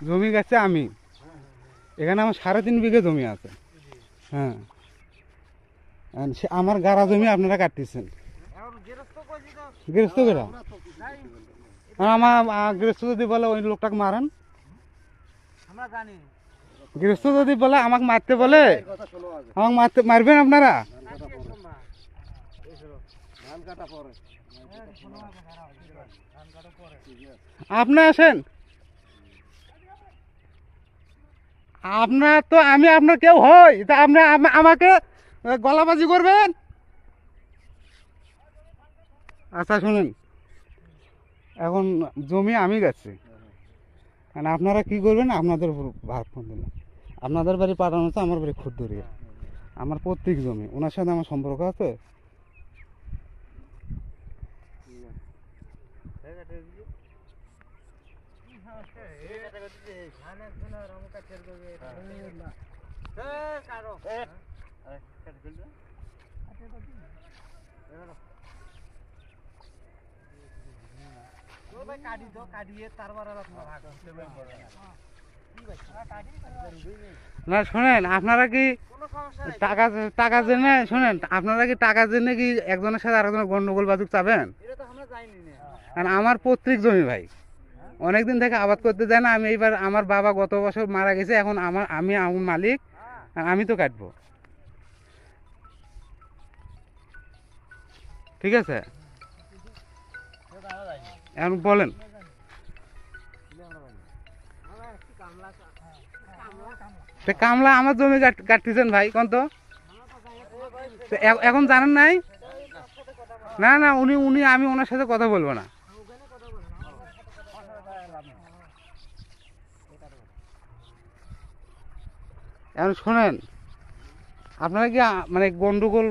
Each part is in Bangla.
জমি গেছে আমি, এখানে আমার 3.5 বিঘে জমি আছে। হ্যাঁ, আমার গাড়া জমি আপনারা কাটতেছেন গৃহস্থ করে। আমার গৃহস্থ যদি বলে ওই লোকটাকে মারেন, গৃহস্থ যদি বলে আমাকে মারতে বলে আমাকে মারবেন আপনারা? আপনি আসেন, আপনার তো আমি আপনার কেউ হই তা আপনি আমাকে গলাবাজি করবেন? আচ্ছা শুনুন, এখন জমি আমি গেছি, মানে আপনারা কি করবেন আপনাদের উপর ভার ফোন দিলাম। আপনাদের বাড়ি পাঠানো হচ্ছে আমার বাড়ি খুদ্দুরিয়া, আমার পৈতৃক জমি, ওনার সাথে আমার সম্পর্ক আছে। না শোনেন, আপনারা কি টাকা টাকা জেনে শোনেন, আপনারা কি টাকা জেনে কি একজনের সাথে আরেকজনের গন্ডগোল বাজুক চাবেন? কারণ আমার পৈতৃক জমি ভাই, অনেকদিন থেকে আবাদ করতে যায় না। আমি এইবার আমার বাবা গত বছর মারা গেছে, এখন আমি আমার মালিক, আমি তো কাটবো। ঠিক আছে, এখন বলেন। কামলা আমার জমি কাটতেছেন ভাই, কোন তো এখন জানেন নাই? না না, উনি উনি আমি ওনার সাথে কথা বলবো না। এখন শোনেন, আপনারা কি মানে গন্ডগোল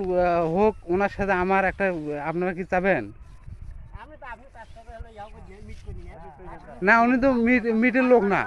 হোক ওনার সাথে আমার একটা, আপনারা কি চাবেন? না, উনি তো মিটের লোক না।